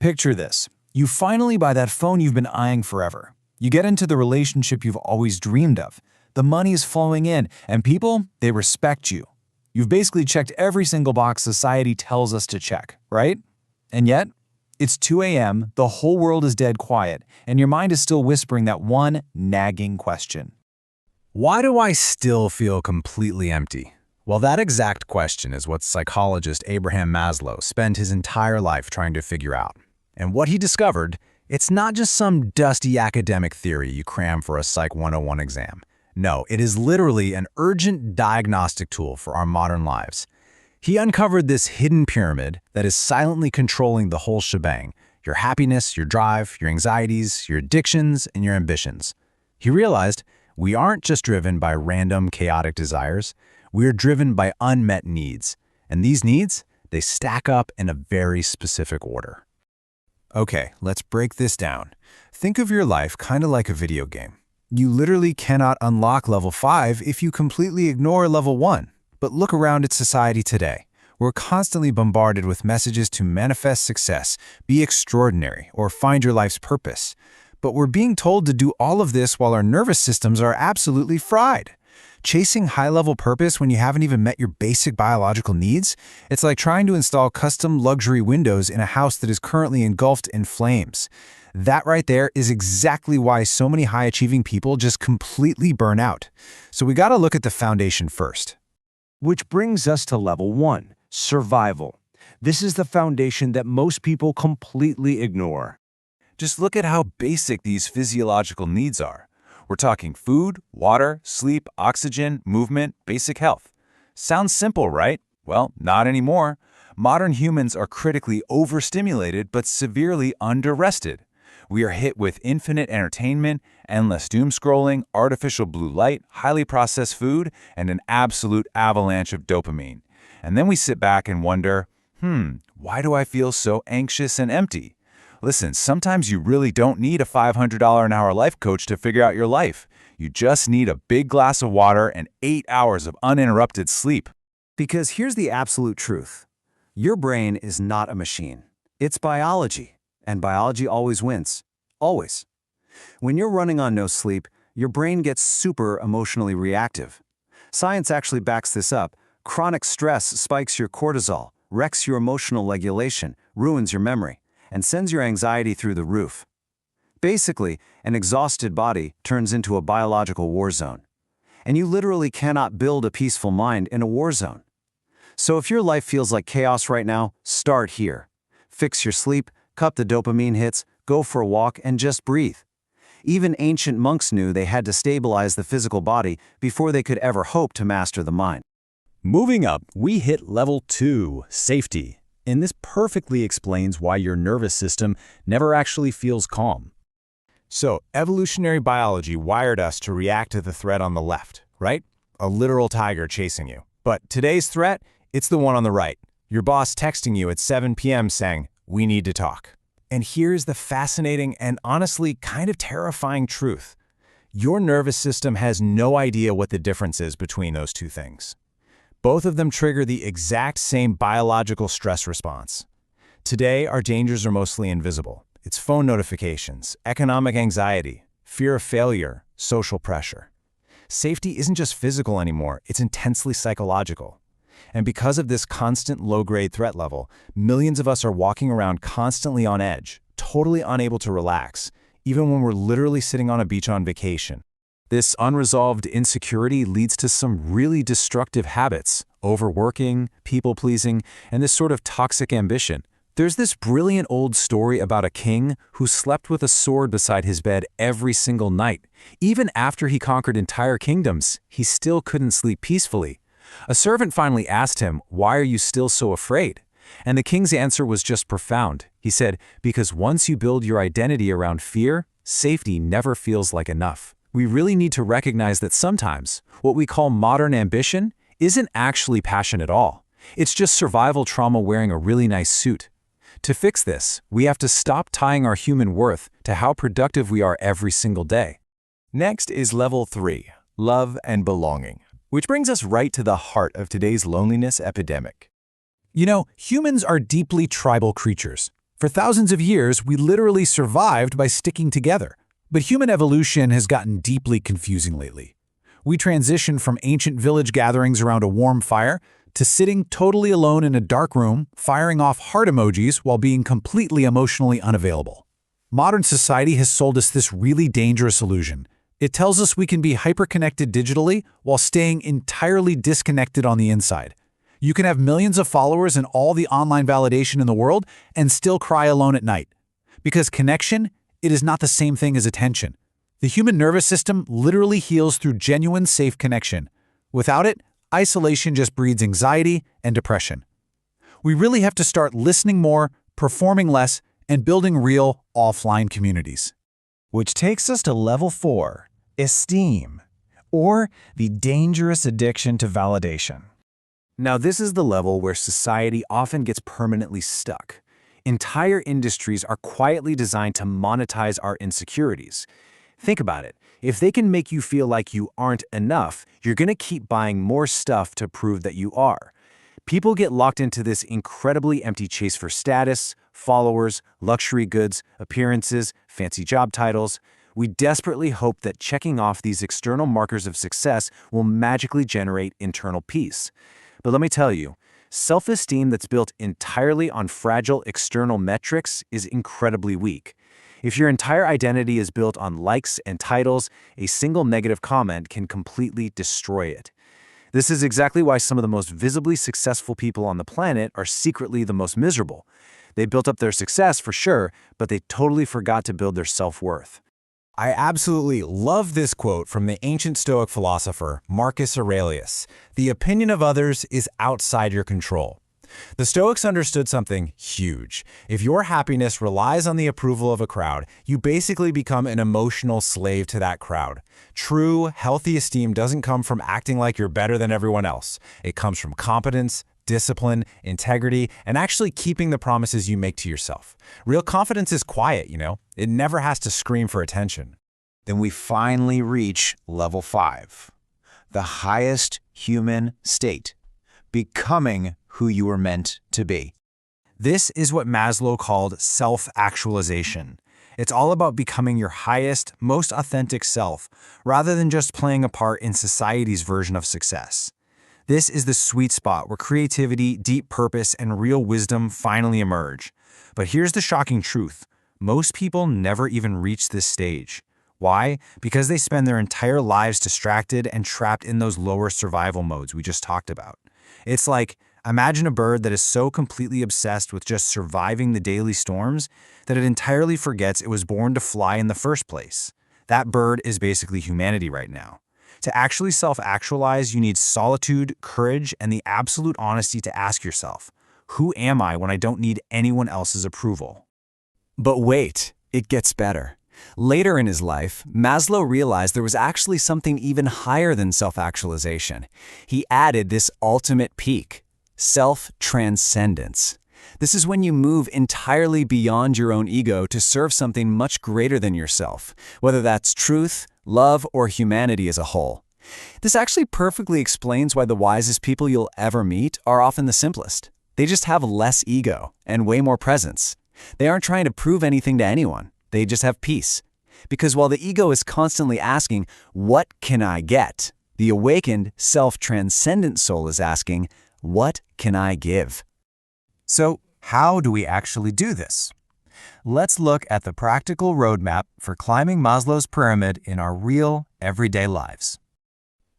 Picture this. You finally buy that phone you've been eyeing forever. You get into the relationship you've always dreamed of. The money is flowing in, and people, they respect you. You've basically checked every single box society tells us to check, right? And yet, it's 2 a.m., the whole world is dead quiet, and your mind is still whispering that one nagging question. Why do I still feel completely empty? Well, that exact question is what psychologist Abraham Maslow spent his entire life trying to figure out. And what he discovered, it's not just some dusty academic theory you cram for a Psych 101 exam. No, it is literally an urgent diagnostic tool for our modern lives. He uncovered this hidden pyramid that is silently controlling the whole shebang: your happiness, your drive, your anxieties, your addictions, and your ambitions. He realized we aren't just driven by random, chaotic desires. We are driven by unmet needs. And these needs, they stack up in a very specific order. Okay, let's break this down. Think of your life kind of like a video game. You literally cannot unlock level 5 if you completely ignore level 1. But look around at society today. We're constantly bombarded with messages to manifest success, be extraordinary, or find your life's purpose. But we're being told to do all of this while our nervous systems are absolutely fried. Chasing high-level purpose when you haven't even met your basic biological needs? It's like trying to install custom luxury windows in a house that is currently engulfed in flames. That right there is exactly why so many high-achieving people just completely burn out. So we gotta look at the foundation first. Which brings us to level 1, survival. This is the foundation that most people completely ignore. Just look at how basic these physiological needs are. We're talking food, water, sleep, oxygen, movement, basic health. Sounds simple, right? Well, not anymore. Modern humans are critically overstimulated but severely underrested. We are hit with infinite entertainment, endless doom scrolling, artificial blue light, highly processed food, and an absolute avalanche of dopamine. And then we sit back and wonder, why do I feel so anxious and empty? Listen, sometimes you really don't need a $500 an hour life coach to figure out your life. You just need a big glass of water and 8 hours of uninterrupted sleep. Because here's the absolute truth. Your brain is not a machine. It's biology. And biology always wins. Always. When you're running on no sleep, your brain gets super emotionally reactive. Science actually backs this up. Chronic stress spikes your cortisol, wrecks your emotional regulation, ruins your memory, and sends your anxiety through the roof. Basically, an exhausted body turns into a biological war zone. And you literally cannot build a peaceful mind in a war zone. So if your life feels like chaos right now, start here. Fix your sleep, cut the dopamine hits, go for a walk, and just breathe. Even ancient monks knew they had to stabilize the physical body before they could ever hope to master the mind. Moving up, we hit level 2, safety. And this perfectly explains why your nervous system never actually feels calm. So, evolutionary biology wired us to react to the threat on the left, right? A literal tiger chasing you. But today's threat, it's the one on the right. Your boss texting you at 7 p.m. saying, "We need to talk." And here's the fascinating and honestly kind of terrifying truth. Your nervous system has no idea what the difference is between those two things. Both of them trigger the exact same biological stress response. Today, our dangers are mostly invisible. It's phone notifications, economic anxiety, fear of failure, social pressure. Safety isn't just physical anymore, it's intensely psychological. And because of this constant low-grade threat level, millions of us are walking around constantly on edge, totally unable to relax, even when we're literally sitting on a beach on vacation. This unresolved insecurity leads to some really destructive habits: overworking, people-pleasing, and this sort of toxic ambition. There's this brilliant old story about a king who slept with a sword beside his bed every single night. Even after he conquered entire kingdoms, he still couldn't sleep peacefully. A servant finally asked him, "Why are you still so afraid?" And the king's answer was just profound. He said, "Because once you build your identity around fear, safety never feels like enough." We really need to recognize that sometimes what we call modern ambition isn't actually passion at all. It's just survival trauma wearing a really nice suit. To fix this, we have to stop tying our human worth to how productive we are every single day. Next is level 3, love and belonging, which brings us right to the heart of today's loneliness epidemic. You know, humans are deeply tribal creatures. For thousands of years, we literally survived by sticking together. But human evolution has gotten deeply confusing lately. We transitioned from ancient village gatherings around a warm fire to sitting totally alone in a dark room, firing off heart emojis while being completely emotionally unavailable. Modern society has sold us this really dangerous illusion. It tells us we can be hyperconnected digitally while staying entirely disconnected on the inside. You can have millions of followers and all the online validation in the world and still cry alone at night. Because connection, it is not the same thing as attention. The human nervous system literally heals through genuine, safe connection. Without it, isolation just breeds anxiety and depression. We really have to start listening more, performing less, and building real, offline communities. Which takes us to level 4, esteem, or the dangerous addiction to validation. Now, this is the level where society often gets permanently stuck. Entire industries are quietly designed to monetize our insecurities. Think about it. If they can make you feel like you aren't enough, you're going to keep buying more stuff to prove that you are. People get locked into this incredibly empty chase for status, followers, luxury goods, appearances, fancy job titles. We desperately hope that checking off these external markers of success will magically generate internal peace. But let me tell you, self-esteem that's built entirely on fragile external metrics is incredibly weak. If your entire identity is built on likes and titles, a single negative comment can completely destroy it. This is exactly why some of the most visibly successful people on the planet are secretly the most miserable. They built up their success for sure, but they totally forgot to build their self-worth. I absolutely love this quote from the ancient Stoic philosopher Marcus Aurelius. The opinion of others is outside your control. The Stoics understood something huge. If your happiness relies on the approval of a crowd, you basically become an emotional slave to that crowd. True, healthy esteem doesn't come from acting like you're better than everyone else. It comes from competence, discipline, integrity, and actually keeping the promises you make to yourself. Real confidence is quiet, It never has to scream for attention. Then we finally reach level 5, the highest human state, becoming who you were meant to be. This is what Maslow called self-actualization. It's all about becoming your highest, most authentic self, rather than just playing a part in society's version of success. This is the sweet spot where creativity, deep purpose, and real wisdom finally emerge. But here's the shocking truth. Most people never even reach this stage. Why? Because they spend their entire lives distracted and trapped in those lower survival modes we just talked about. It's like, imagine a bird that is so completely obsessed with just surviving the daily storms that it entirely forgets it was born to fly in the first place. That bird is basically humanity right now. To actually self-actualize, you need solitude, courage, and the absolute honesty to ask yourself, who am I when I don't need anyone else's approval? But wait, it gets better. Later in his life, Maslow realized there was actually something even higher than self-actualization. He added this ultimate peak, self-transcendence. This is when you move entirely beyond your own ego to serve something much greater than yourself, whether that's truth, love, or humanity as a whole. This actually perfectly explains why the wisest people you'll ever meet are often the simplest. They just have less ego and way more presence. They aren't trying to prove anything to anyone. They just have peace. Because while the ego is constantly asking, what can I get? The awakened, self-transcendent soul is asking, what can I give? So, how do we actually do this? Let's look at the practical roadmap for climbing Maslow's pyramid in our real, everyday lives.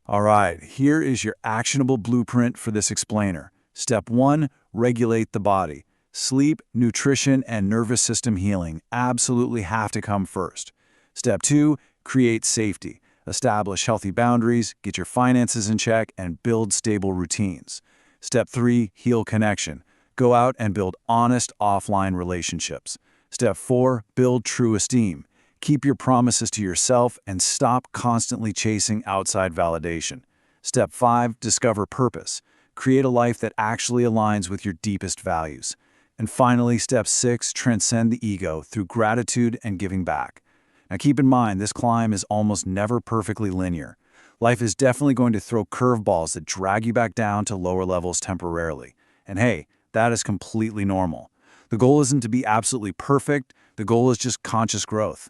All right, here is your actionable blueprint for this explainer. Step 1, regulate the body. Sleep, nutrition, and nervous system healing absolutely have to come first. Step 2, create safety. Establish healthy boundaries, get your finances in check, and build stable routines. Step 3, heal connection. Go out and build honest offline relationships. Step 4, build true esteem. Keep your promises to yourself and stop constantly chasing outside validation. Step 5, discover purpose. Create a life that actually aligns with your deepest values. And finally, step 6, transcend the ego through gratitude and giving back. Now keep in mind, this climb is almost never perfectly linear. Life is definitely going to throw curveballs that drag you back down to lower levels temporarily. And hey, that is completely normal. The goal isn't to be absolutely perfect. The goal is just conscious growth.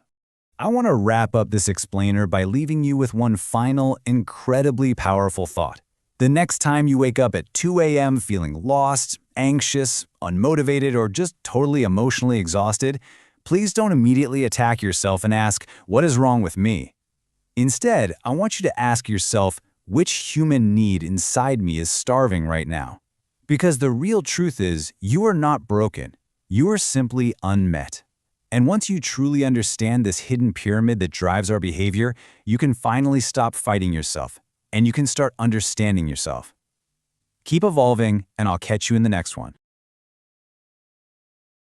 I want to wrap up this explainer by leaving you with one final, incredibly powerful thought. The next time you wake up at 2 a.m. feeling lost, anxious, unmotivated, or just totally emotionally exhausted, please don't immediately attack yourself and ask, "What is wrong with me?" Instead, I want you to ask yourself, which human need inside me is starving right now? Because the real truth is, you are not broken. You are simply unmet. And once you truly understand this hidden pyramid that drives our behavior, you can finally stop fighting yourself, and you can start understanding yourself. Keep evolving, and I'll catch you in the next one.